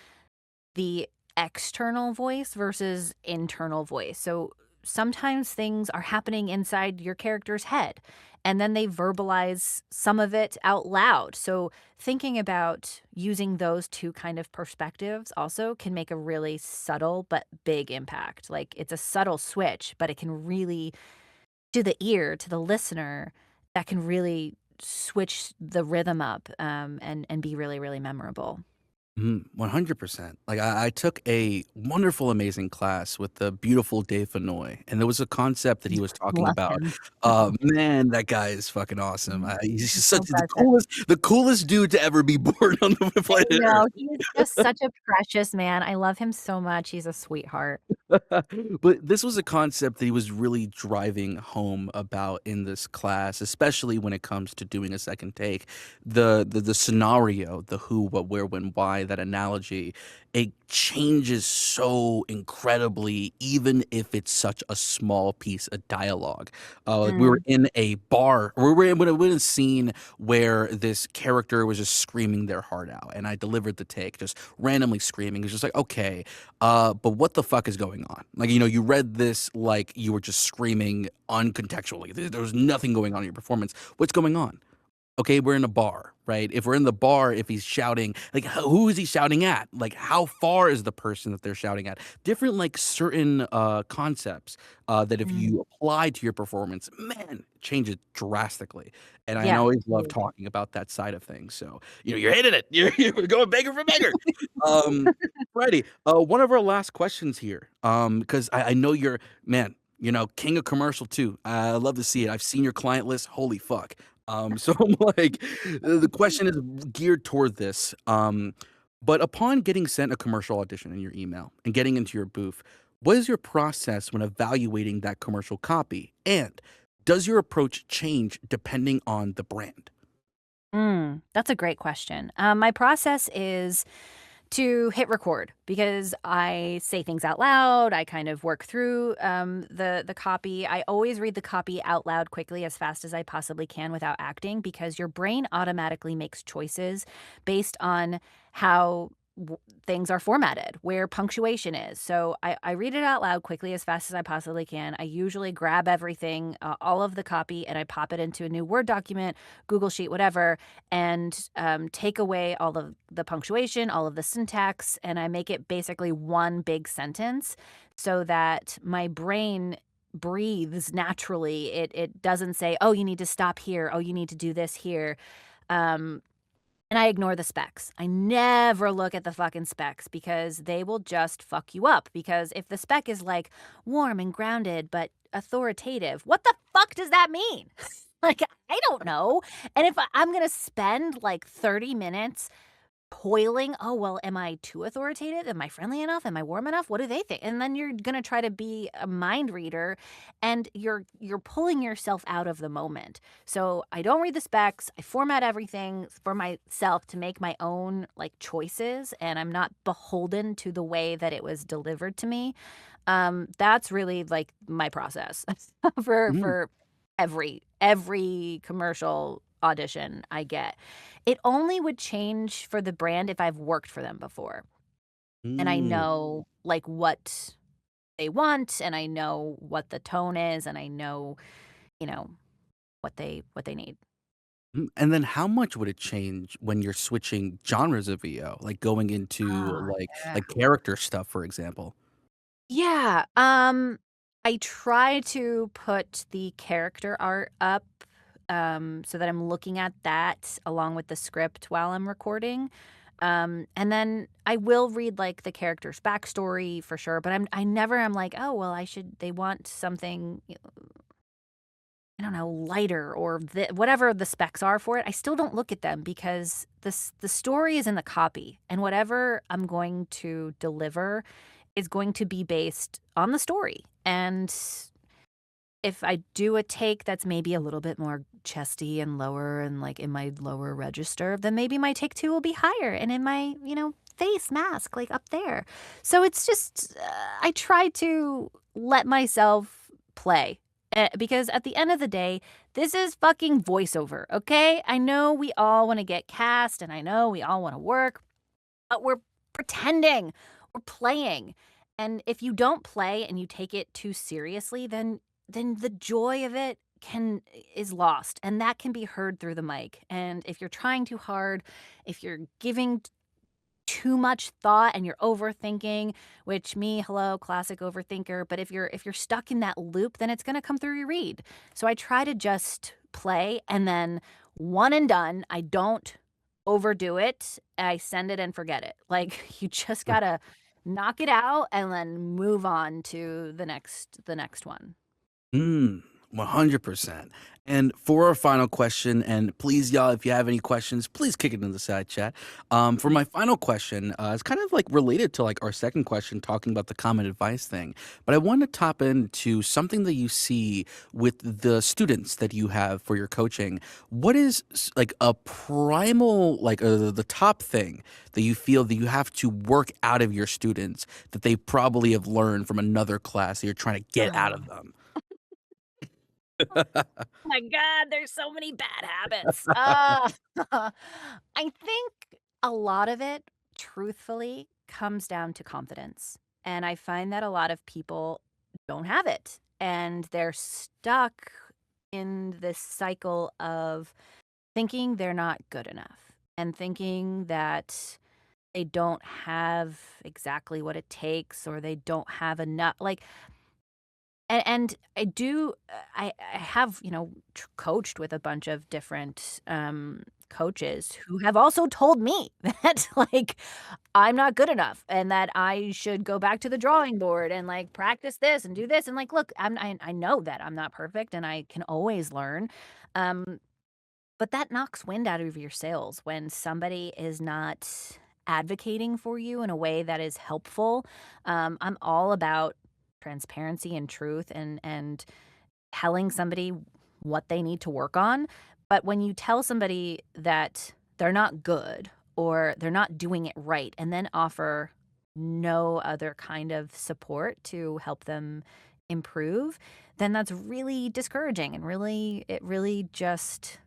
the external voice versus internal voice. So sometimes things are happening inside your character's head and then they verbalize some of it out loud. So thinking about using those two kind of perspectives also can make a really subtle but big impact. Like it's a subtle switch, but it can really to the ear, to the listener, that can really switch the rhythm up and be really, really memorable. 100%. Like, I took a wonderful, amazing class with the beautiful Dave Fenoy, and there was a concept that he was talking Love about. him. Man, that guy is fucking awesome. He's just He's such so present. the coolest dude to ever be born on the I planet Earth. know, he's just such a precious man. I love him so much. He's a sweetheart. But this was a concept that he was really driving home about in this class, especially when it comes to doing a second take. The scenario, the who, what, where, when, why, that analogy, it changes so incredibly, even if it's such a small piece of dialogue. Like we were Mm, in a bar, or we were in a scene where this character was just screaming their heart out, and I delivered the take, just randomly screaming. It's just like, okay, but what the fuck is going on? Like, you read this like you were just screaming uncontextually. There was nothing going on in your performance. What's going on? Okay, we're in a bar, right? If we're in the bar, if he's shouting, like, who is he shouting at? Like, how far is the person that they're shouting at? Different, like, certain concepts that if mm. you apply to your performance, man, change it drastically. And I Yeah, always love absolutely. talking about that side of things. So, you're hitting it. You're going bigger for bigger. Um, Friday, one of our last questions here, because I know you're, man, king of commercial too. I love to see it. I've seen your client list. Holy fuck. So I'm like, the question is geared toward this. But upon getting sent a commercial audition in your email and getting into your booth, what is your process when evaluating that commercial copy? And does your approach change depending on the brand? That's a great question. My process is to hit record because I say things out loud. I kind of work through the copy. I always read the copy out loud quickly as fast as I possibly can without acting because your brain automatically makes choices based on how things are formatted, where punctuation is. So I read it out loud quickly as fast as I possibly can. I usually grab everything, all of the copy, and I pop it into a new Word document, Google Sheet, whatever, and take away all of the punctuation, all of the syntax, and I make it basically one big sentence so that my brain breathes naturally. It doesn't say, "Oh, you need to stop here. Oh, you need to do this here." And I ignore the specs. I never look at the fucking specs because they will just fuck you up. Because if the spec is like warm and grounded but authoritative, what the fuck does that mean? Like, I don't know. And if I'm going to spend like 30 minutes toiling, oh, well, am I too authoritative? Am I friendly enough? Am I warm enough? What do they think? And then you're going to try to be a mind reader and you're pulling yourself out of the moment. So I don't read the specs. I format everything for myself to make my own like choices, and I'm not beholden to the way that it was delivered to me. That's really like my process Mm, for every commercial audition I get. It only would change for the brand if I've worked for them before, and I mm, know, like, what they want, and I know what the tone is, and I know, you know, what they need. and then how much would it change when you're switching genres of VO, like going into Ah, yeah. like character stuff, for example? Yeah, I try to put the character art up, so that I'm looking at that along with the script while I'm recording, and then I will read, like, the character's backstory for sure, but I never am like, "Oh, well, they want something, I don't know, lighter or whatever the specs are for it." I still don't look at them because the story is in the copy, and whatever I'm going to deliver is going to be based on the story. And if I do a take that's maybe a little bit more chesty and lower and like in my lower register, then maybe my take two will be higher and in my, face mask, like up there. So it's just, I try to let myself play. Because at the end of the day, this is fucking voiceover, okay? I know we all want to get cast and I know we all want to work, but we're pretending, we're playing. And if you don't play and you take it too seriously, then the joy of it can is lost, and that can be heard through the mic. And if you're trying too hard, if you're giving too much thought and you're overthinking, which me, hello, classic overthinker, but if you're stuck in that loop, then it's going to come through your read. So I try to just play and then one and done. I don't overdo it. I send it and forget it. Like you just got to knock it out and then move on to the next one. 100%. And for our final question, and please, y'all, if you have any questions, please kick it in the side chat. For my final question, it's kind of like related to like our second question, talking about the common advice thing. But I want to top into something that you see with the students that you have for your coaching. What is like a primal, like the top thing that you feel that you have to work out of your students that they probably have learned from another class that you're trying to get out of them? My god, there's so many bad habits. I think a lot of it, truthfully, comes down to confidence, and I find that a lot of people don't have it, and they're stuck in this cycle of thinking they're not good enough and thinking that they don't have exactly what it takes or they don't have enough, like, and I do, I have, coached with a bunch of different, coaches who have also told me that, like, I'm not good enough and that I should go back to the drawing board and, like, practice this and do this, and, like, look, I know that I'm not perfect and I can always learn, um, but that knocks wind out of your sails when somebody is not advocating for you in a way that is helpful. I'm all about transparency and truth and telling somebody what they need to work on. But when you tell somebody that they're not good or they're not doing it right and then offer no other kind of support to help them improve, then that's really discouraging and it really just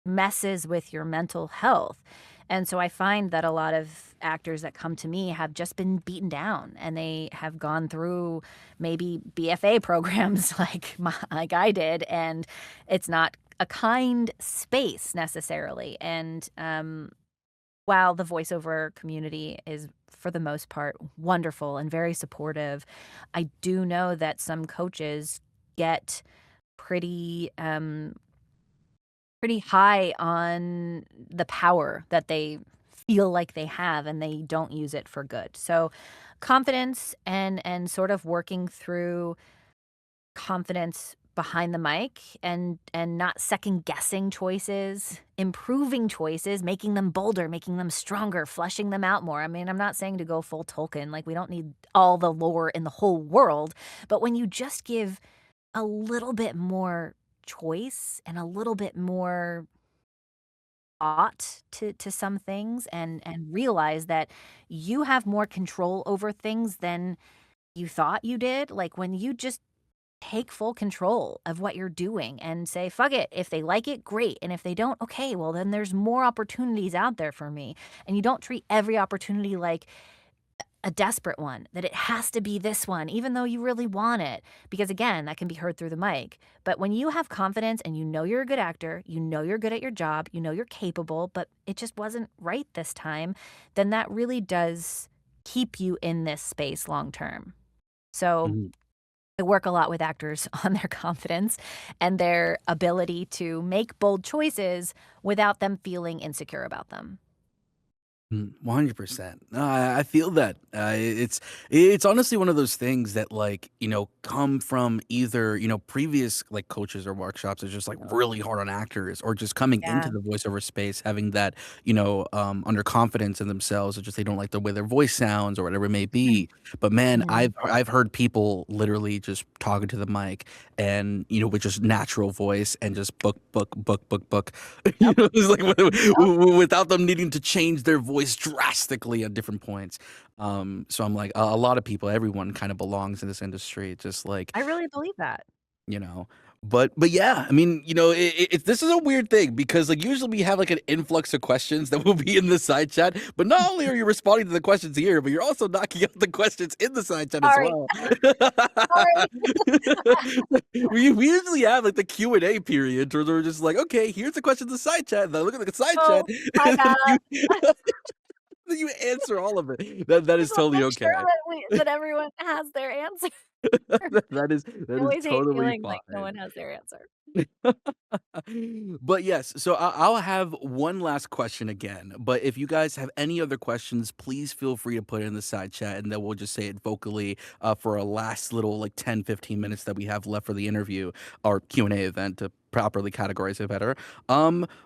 messes with your mental health. And so I find that a lot of actors that come to me have just been beaten down and they have gone through maybe BFA programs like I did, and it's not a kind space necessarily. And while the voiceover community is for the most part wonderful and very supportive, I do know that some coaches get pretty pretty high on the power that they feel like they have, and they don't use it for good. So confidence and sort of working through confidence behind the mic and not second guessing choices, improving choices, making them bolder, making them stronger, fleshing them out more. I mean, I'm not saying to go full Tolkien, like we don't need all the lore in the whole world, but when you just give a little bit more choice and a little bit more thought to some things and realize that you have more control over things than you thought you did, like when you just take full control of what you're doing and say, fuck it. If they like it, great. And if they don't, okay, well, then there's more opportunities out there for me. And you don't treat every opportunity like a desperate one, that it has to be this one, even though you really want it. Because again, that can be heard through the mic. But when you have confidence and you know you're a good actor, you know you're good at your job, you know you're capable, but it just wasn't right this time, then that really does keep you in this space long term. So Mhm. I work a lot with actors on their confidence and their ability to make bold choices without them feeling insecure about them. 100%. No, I feel that. It's honestly one of those things that, like, come from either, previous, like, coaches or workshops that just, like, really hard on actors, or just coming into Yeah. the voiceover space, having that, underconfidence in themselves, or just they don't like the way their voice sounds or whatever it may Mhm. be. But man, Mhm. I've heard people literally just talking to the mic and, with just natural voice and just book, book, book, book, book. Yep. It's like Yep. without them needing to change their voice drastically at different points. So I'm like, a lot of people, everyone kind of belongs in this industry, just like, I really believe that. you know. But yeah, I mean, this is a weird thing because, like, usually we have like an influx of questions that will be in the side chat. But not only are you responding to the questions here, but you're also knocking out the questions in the side chat as Sorry. well. Sorry. We usually have like the Q&A period where we're just like, okay, here's the question in the side chat. And then look at the side chat, Oh my and then god. then you answer all of it. That I is just wanna totally make sure okay. that everyone has their answer. That I is always hate totally feeling like no fine. one has their answer. But yes, so I'll have one last question again. But if you guys have any other questions, please feel free to put it in the side chat, and then we'll just say it vocally for our last little like 10-15 minutes that we have left for the interview or Q&A event to properly categorize it better.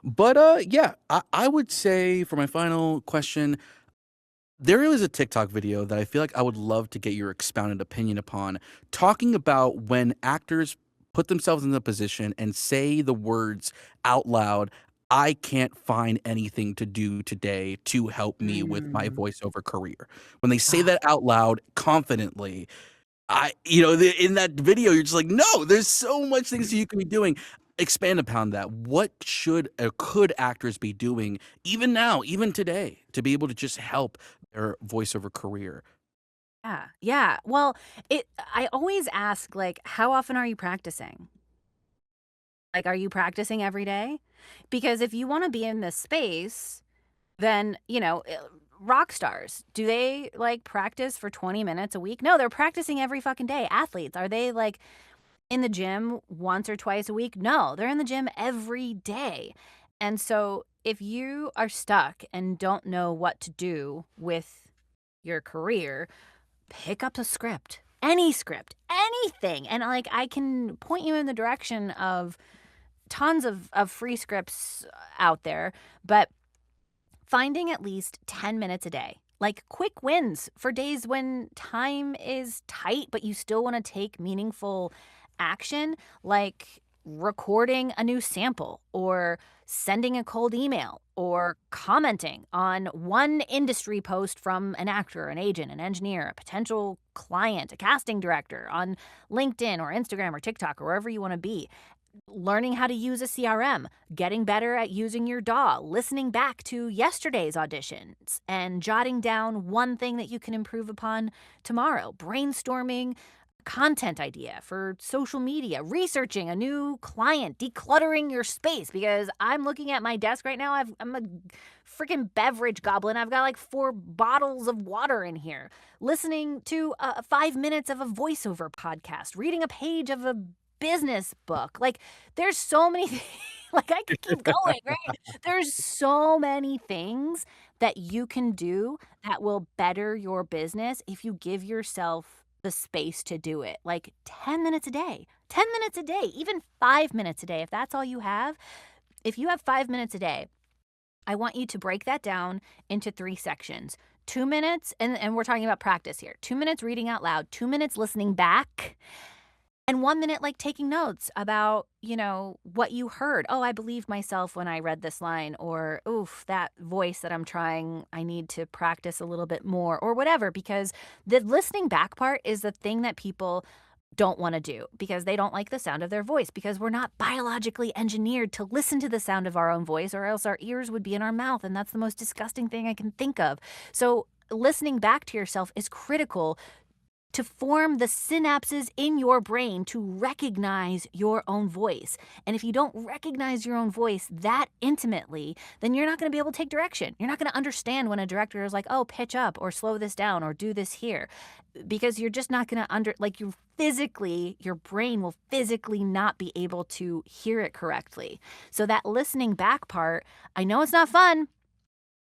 But yeah, I would say for my final question, there is a TikTok video that I feel like I would love to get your expounded opinion upon, talking about when actors put themselves in the position and say the words out loud, "I can't find anything to do today to help me with my Mm. voiceover career." When they say Ah, that out loud confidently, in that video, you're just like, "No, there's so much things that you can be doing." Expand upon that. What should or could actors be doing even now, even today, to be able to just help their voiceover career? yeah, yeah. Well, I always ask, like, how often are you practicing? Like, are you practicing every day? Because if you wanna be in this space, then, rock stars, do they, like, practice for 20 minutes a week? No, they're practicing every fucking day. Athletes, are they, like, in the gym once or twice a week? No, they're in the gym every day. And so if you are stuck and don't know what to do with your career, pick up a script, anything. And like I can point you in the direction of tons of free scripts out there, but finding at least 10 minutes a day, like quick wins for days when time is tight, but you still want to take meaningful action, like recording a new sample or sending a cold email or commenting on one industry post from an actor, an agent, an engineer, a potential client, a casting director on LinkedIn or Instagram or TikTok or wherever you want to be, learning how to use a CRM, getting better at using your DAW, listening back to yesterday's auditions, and jotting down one thing that you can improve upon tomorrow, brainstorming content idea for social media, researching a new client, decluttering your space because I'm looking at my desk right now. I'm a freaking beverage goblin. I've got like 4 bottles of water in here. Listening to 5 minutes of a voiceover podcast, reading a page of a business book. Like there's so many Like, I could keep going, right? There's so many things that you can do that will better your business if you give yourself the space to do it. Like 10 minutes a day, 10 minutes a day, even 5 minutes a day. If that's all you have, if you have 5 minutes a day, I want you to break that down into 3 sections. 2 minutes, and we're talking about practice here. 2 minutes reading out loud, 2 minutes listening back, and 1 minute, like, taking notes about, what you heard. "Oh, I believed myself when I read this line," or, "Oof, that voice that I'm trying, I need to practice a little bit more," or whatever, because the listening back part is the thing that people don't wanna do because they don't like the sound of their voice, because we're not biologically engineered to listen to the sound of our own voice, or else our ears would be in our mouth, and that's the most disgusting thing I can think of. So, listening back to yourself is critical to form the synapses in your brain to recognize your own voice. And if you don't recognize your own voice that intimately, then you're not going to be able to take direction. You're not going to understand when a director is like, "Oh, pitch up or slow this down or do this here," because you're just not going to your brain will physically not be able to hear it correctly. So that listening back part, I know it's not fun.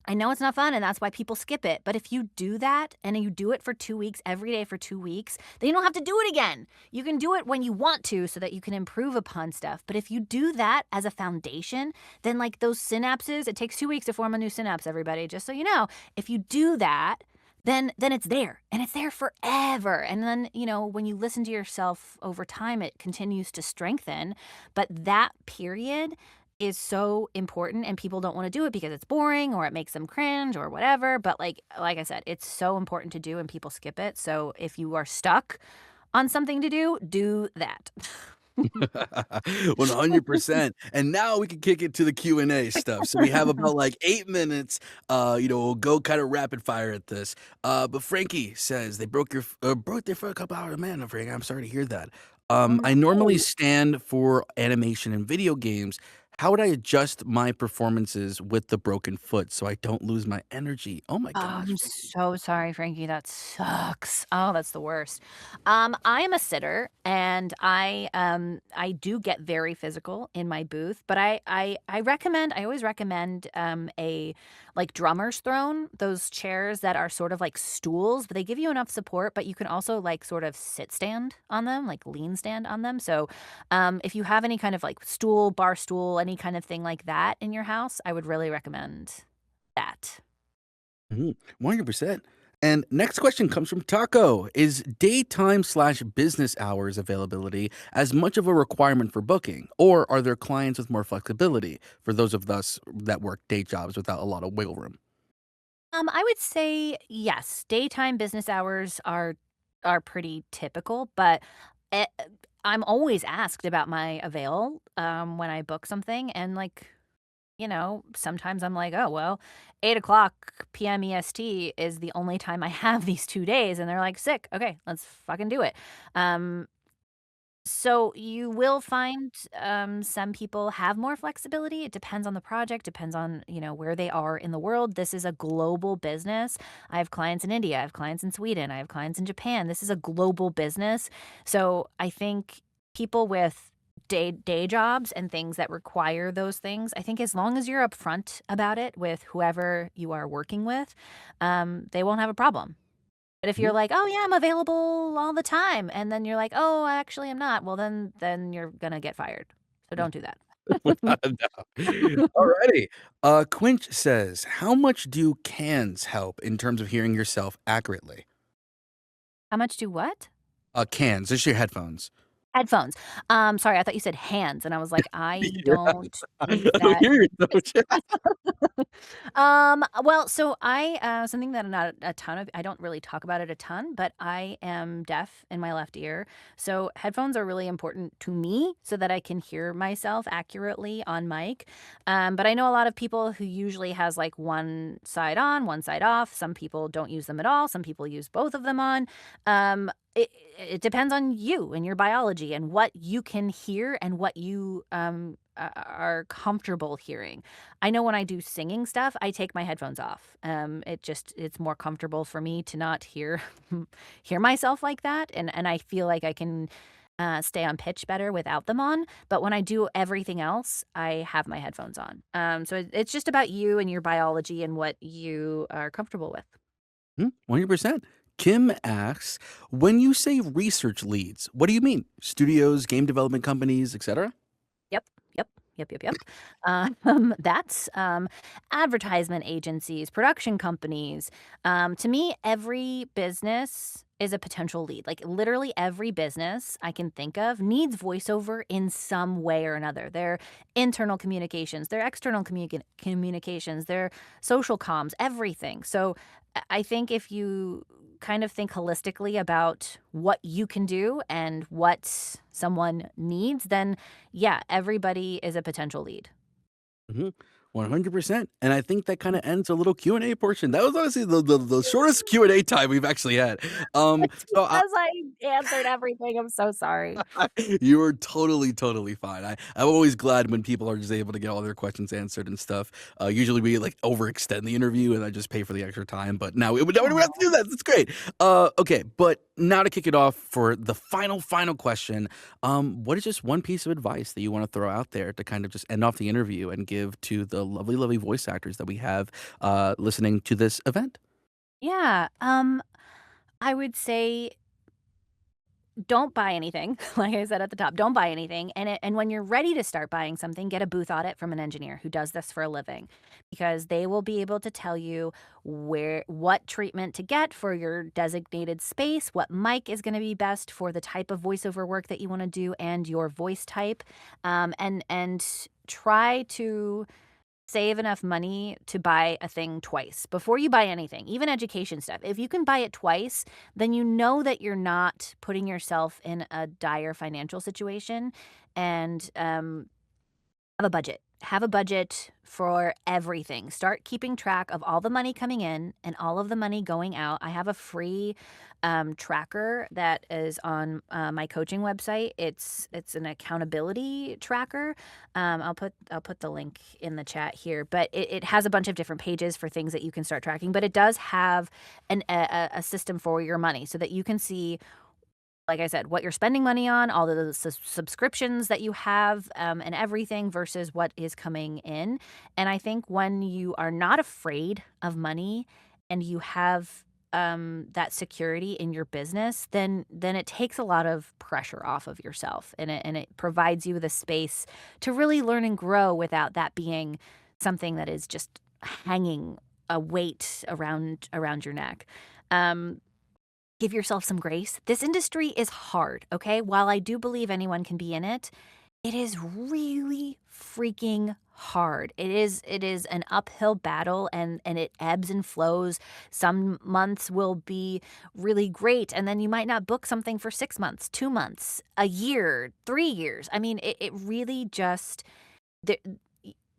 I know it's not fun, and that's why people skip it. But if you do that and you do it for 2 weeks, every day for 2 weeks, then you don't have to do it again. You can do it when you want to so that you can improve upon stuff. But if you do that as a foundation, then like those synapses, it takes 2 weeks to form a new synapse, everybody, just so you know. If you do that, then it's there and it's there forever. And then, when you listen to yourself over time, it continues to strengthen. But that period is so important, and people don't want to do it because it's boring or it makes them cringe or whatever. But like I said, it's so important to do and people skip it. So if you are stuck on something to do that. 100%. And now we can kick it to the Q&A stuff. So we have about like 8 minutes. We'll go kind of rapid fire at this. But Frankie says they broke their foot a couple hours. Man, Frankie, I'm sorry to hear that. Oh I normally no. stand for animation and video games. How would I adjust my performances with the broken foot so I don't lose my energy? Oh my Oh, gosh, I'm Frankie. so sorry, Frankie. That sucks. Oh, that's the worst. I am a sitter, and I do get very physical in my booth, but I always recommend a like drummer's throne, those chairs that are sort of like stools, but they give you enough support, but you can also like sort of sit stand on them, like lean stand on them. So if you have any kind of like stool, bar stool, any kind of thing like that in your house, I would really recommend that. 100%. And next question comes from Taco. Is daytime/business hours availability as much of a requirement for booking, or are there clients with more flexibility for those of us that work day jobs without a lot of wiggle room? I would say yes. Daytime business hours are pretty typical, but eh, I'm always asked about my avail when I book something, and sometimes I'm like, oh well, 8 o'clock p.m. EST is the only time I have these 2 days, and they're like, sick. Okay, let's fucking do it. Um, so you will find, some people have more flexibility. It depends on the project, depends on, where they are in the world. This is a global business. I have clients in India, I have clients in Sweden, I have clients in Japan. This is a global business. So I think people with day jobs and things that require those things, I think as long as you're upfront about it with whoever you are working with, they won't have a problem. But if you're Mhm. like, "Oh, yeah, I'm available all the time," and then you're like, "Oh, actually, I'm not," well, then you're gonna get fired. So don't do that. Without a doubt. Alrighty. Quinch says, how much do cans help in terms of hearing yourself accurately? How much do what? Cans, just your headphones. Headphones. Sorry, I thought you said hands, and I was like, "I Yeah. don't I use don't that." hear yourself. Well, so something that not a ton of I don't really talk about it a ton, but I am deaf in my left ear. So headphones are really important to me so that I can hear myself accurately on mic. But I know a lot of people who usually has like one side on, one side off. Some people don't use them at all. Some people use both of them on. It depends on you and your biology and what you can hear and what you are comfortable hearing. I know when I do singing stuff, I take my headphones off. It's more comfortable for me to not hear hear myself like that, and I feel like I can stay on pitch better without them on. But when I do everything else, I have my headphones on. So it's just about you and your biology and what you are comfortable with. 100%. Kim asks, when you say research leads, what do you mean? Studios, game development companies, etc.? Yep, yep, yep. That's advertisement agencies, production companies. To me, every business is a potential lead. Like literally every business I can think of needs voiceover in some way or another. Their internal communications, their external communications, their social comms, everything. So I think if you kind of think holistically about what you can do and what someone needs, then yeah, everybody is a potential lead. Mhm. 100%. And I think that kinda ends a little Q&A portion. That was honestly the shortest Q&A time we've actually had. It's So I because I answered everything, I'm so sorry. You were totally, totally fine. I'm always glad when people are just able to get all their questions answered and stuff. Usually we, like, overextend the interview, and I just pay for the extra time, but now we don't have to do that. That's great. Okay, but now to kick it off for the final question, what is just one piece of advice that you wanna throw out there to kind of just end off the interview and give to the lovely, lovely voice actors that we have, listening to this event? Yeah, I would say don't buy anything. Like I said at the top, don't buy anything. And when you're ready to start buying something, get a booth audit from an engineer who does this for a living, because they will be able to tell you what treatment to get for your designated space, what mic is going to be best for the type of voiceover work that you want to do, and your voice type. And try to save enough money to buy a thing twice before you buy anything, even education stuff. If you can buy it twice, then you know that you're not putting yourself in a dire financial situation. And have a budget. Have a budget for everything. Start keeping track of all the money coming in and all of the money going out. I have a free tracker that is on my coaching website. It's an accountability tracker. I'll put the link in the chat here, but it has a bunch of different pages for things that you can start tracking. But it does have a system for your money so that you can see, like I said, what you're spending money on, all the subscriptions that you have, and everything versus what is coming in. And I think when you are not afraid of money and you have that security in your business, then it takes a lot of pressure off of yourself, and it provides you the space to really learn and grow without that being something that is just hanging a weight around your neck. Um, Give yourself some grace. This industry is hard, okay? While I do believe anyone can be in it, it is really freaking hard. It is an uphill battle, and it ebbs and flows. Some months will be really great, and then you might not book something for 6 months, 2 months, a year, 3 years. I mean, it really just the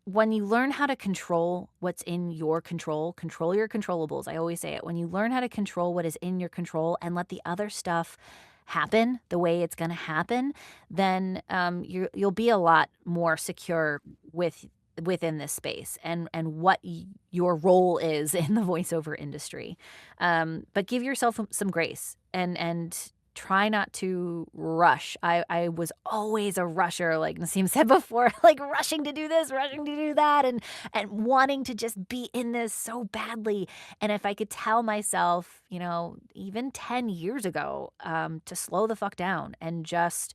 when you learn how to control what's in your control your controllables. I always say it. When you learn how to control what is in your control and let the other stuff happen the way it's going to happen, then you'll be a lot more secure within this space and what your role is in the voiceover industry. But give yourself some grace and try not to rush. I was always a rusher, like Nassim said before, like rushing to do this, rushing to do that, and wanting to just be in this so badly. And if I could tell myself, even 10 years ago, to slow the fuck down and just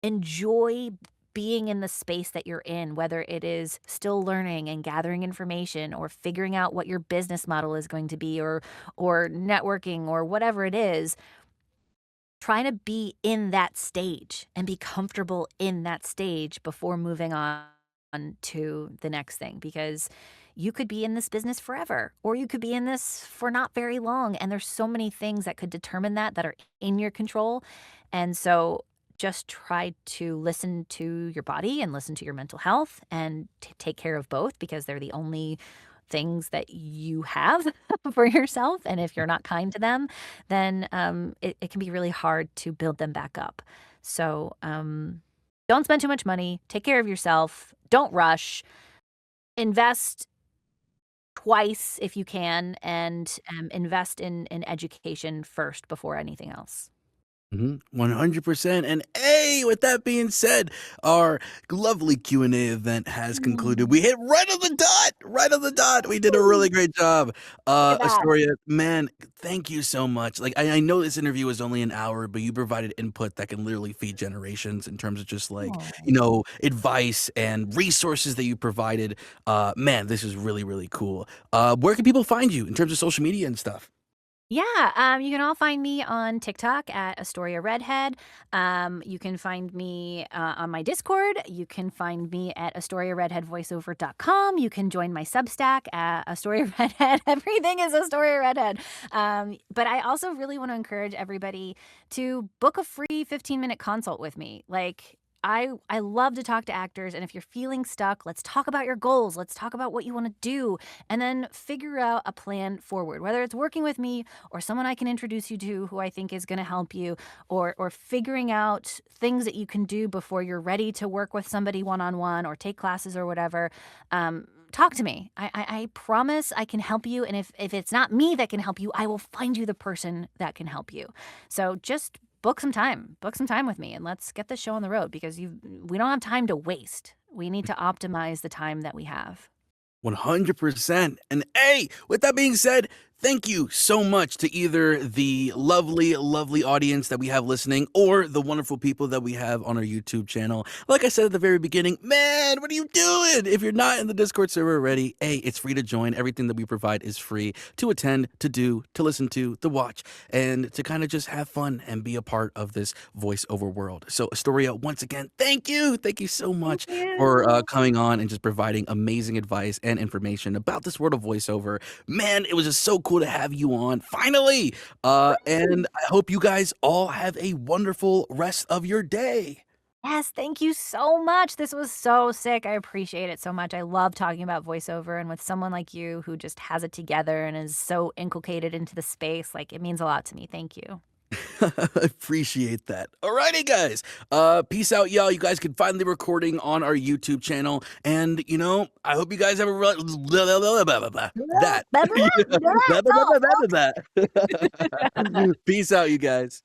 enjoy being in the space that you're in, whether it is still learning and gathering information or figuring out what your business model is going to be, or networking or whatever it is, trying to be in that stage and be comfortable in that stage before moving on to the next thing, because you could be in this business forever or you could be in this for not very long, and there's so many things that could determine that are in your control. And so just try to listen to your body and listen to your mental health and take care of both, because they're the only things that you have for yourself. And if you're not kind to them, then it can be really hard to build them back up. So don't spend too much money. Take care of yourself. Don't rush. Invest twice if you can, and invest in education first before anything else. 100%. And hey, with that being said, our lovely Q&A event has concluded. We hit right on the dot, right on the dot. We did a really great job. Look at that. Astoria, man, thank you so much. Like, I know this interview was only an hour, but you provided input that can literally feed generations in terms of just like, Aw. advice and resources that you provided. Man, this is really, really cool. Where can people find you in terms of social media and stuff? Yeah, you can all find me on TikTok at Astoria Redhead. You can find me on my Discord. You can find me at AstoriaRedheadVoiceover.com. You can join my Substack at Astoria Redhead. Everything is Astoria Redhead. But I also really want to encourage everybody to book a free 15-minute consult with me. Like, I love to talk to actors, and if you're feeling stuck, let's talk about your goals. Let's talk about what you want to do, and then figure out a plan forward. Whether it's working with me or someone I can introduce you to who I think is going to help you, or figuring out things that you can do before you're ready to work with somebody one-on-one or take classes or whatever. Talk to me. I promise I can help you, and if it's not me that can help you, I will find you the person that can help you. So just book some time. Book some time with me, and let's get this show on the road because we don't have time to waste. We need to optimize the time that we have. 100%. And hey, with that being said, thank you so much to either the lovely, lovely audience that we have listening or the wonderful people that we have on our YouTube channel. Like I said at the very beginning, man, what are you doing? If you're not in the Discord server already, hey, it's free to join. Everything that we provide is free to attend, to do, to listen to watch, and to kind of just have fun and be a part of this voiceover world. So, Astoria, once again, thank you. Thank you so much for coming on and just providing amazing advice and information about this world of voiceover. Man, it was just so cool to have you on finally. And I hope you guys all have a wonderful rest of your day. Yes, thank you so much. This was so sick. I appreciate it so much. I love talking about voiceover, and with someone like you who just has it together and is so inculcated into the space, like, it means a lot to me. Thank you. I appreciate that. Alrighty, guys. Peace out, y'all. You guys can find the recording on our YouTube channel. And, I hope you guys have a that. Peace out, you guys.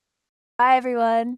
Bye, everyone.